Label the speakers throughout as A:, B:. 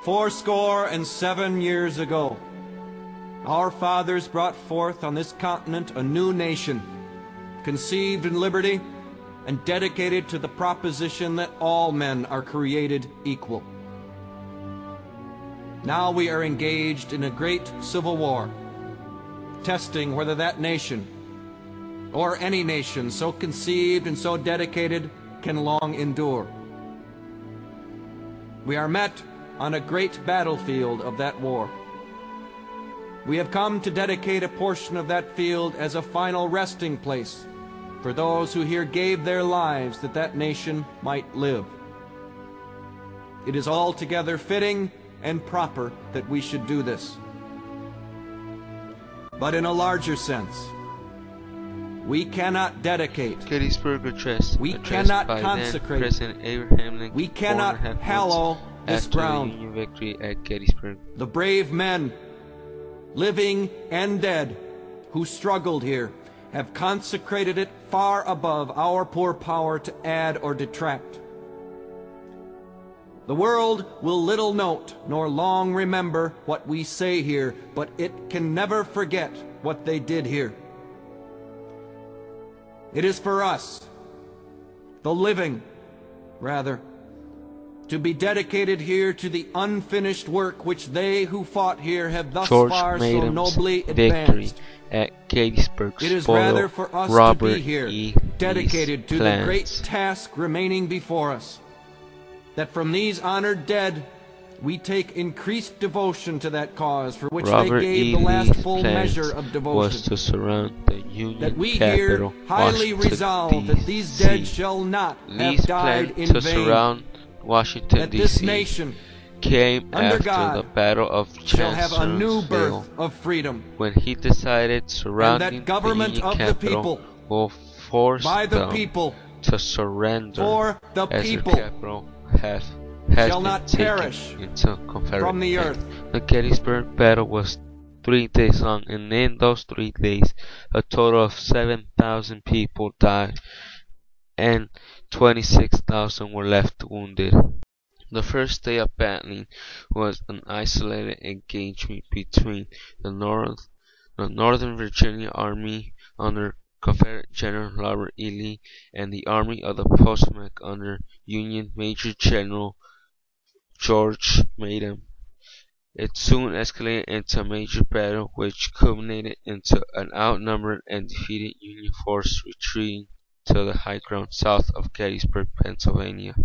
A: 407 years ago, our fathers brought forth on this continent a new nation, conceived in liberty and dedicated to the proposition that all men are created equal. Now we are engaged in a great civil war, testing whether that nation, or any nation so conceived and so dedicated, can long endure. We are met on a great battlefield of that war. We have come to dedicate a portion of that field as a final resting place for those who here gave their lives that that nation might live. It is altogether fitting and proper that we should do this. But in a larger sense, we cannot dedicate,
B: Gettysburg Address.
A: we cannot consecrate,
B: President Abraham Lincoln,
A: we cannot hallow this
B: after
A: ground.
B: the Union victory at Gettysburg.
A: The brave men, living and dead, who struggled here, have consecrated it far above our poor power to add or detract. The world will little note nor long remember what we say here, but it can never forget what they did here. It is for us, the living, rather, to be dedicated here to the unfinished work which they who fought here have thus far so nobly advanced.
B: At Gettysburg,
A: It is rather for us
B: Robert
A: to be here, dedicated to the great task remaining before us, that from these honored dead we take increased devotion to that cause for which they gave the last full measure of devotion.
B: Was to surround the Union
A: that we
B: capital,
A: here highly
B: Washington,
A: resolve that these dead shall not have died in
B: to
A: vain.
B: surround Washington,
A: That this
B: D.C.
A: nation
B: came
A: under
B: after
A: God
B: the Battle of
A: shall have a new
B: Chancellorsville,
A: birth of freedom,
B: when he decided
A: and
B: surrounding
A: that government
B: the Union
A: of the
B: capital
A: people,
B: will force
A: by the
B: them
A: people,
B: to surrender,
A: for the
B: as
A: people,
B: their capital has
A: shall
B: been
A: not
B: taken
A: perish
B: into Confederate
A: from the
B: hands.
A: earth.
B: The Gettysburg battle was 3 days long, and in those 3 days a total of 7,000 people died and 26,000 were left wounded. The first day of battling was an isolated engagement between the Northern Virginia Army under Confederate General Robert E. Lee and the Army of the Potomac under Union Major General George Mayhem. It soon escalated into a major battle which culminated into an outnumbered and defeated Union force retreating to the high ground south of Gettysburg, Pennsylvania.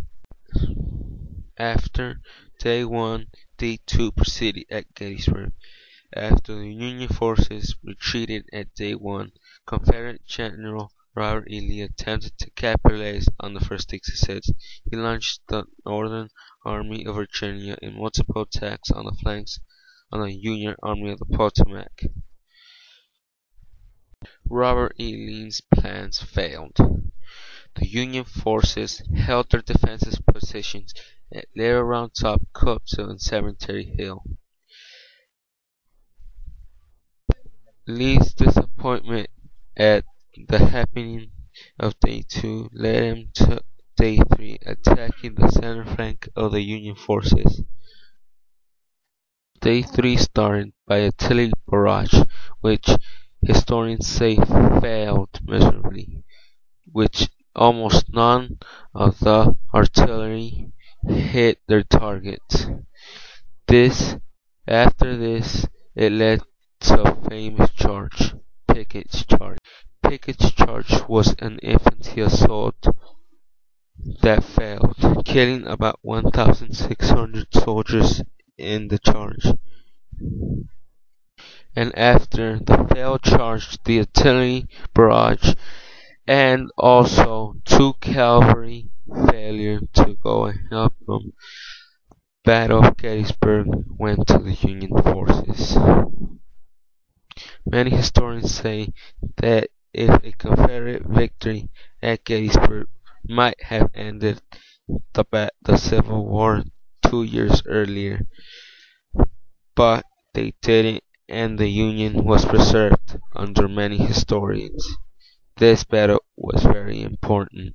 B: After Day 1, Day 2 proceeded at Gettysburg. After the Union forces retreated at Day 1, Confederate General Robert E. Lee attempted to capitalize on the first success. He launched the Northern Army of Virginia in multiple attacks on the flanks of the Union Army of the Potomac. Robert E. Lee's plans failed. The Union forces held their defensive positions at Little Round Top, Coatesville, and Cemetery Hill. Lee's disappointment at the happening of Day 2 led him to Day 3, attacking the center flank of the Union forces. Day 3 started by artillery barrage, which historians say failed miserably, which almost none of the artillery hit their targets. After this, it led to a famous charge, Pickett's Charge. Pickett's Charge was an infantry assault that failed, killing about 1,600 soldiers in the charge. And after the failed charge, the artillery barrage and also 2 cavalry failure to go and help them, Battle of Gettysburg went to the Union forces. Many historians say that if a Confederate victory at Gettysburg might have ended the Civil War 2 years earlier, but they didn't, and the Union was preserved under many historians. This battle was very important.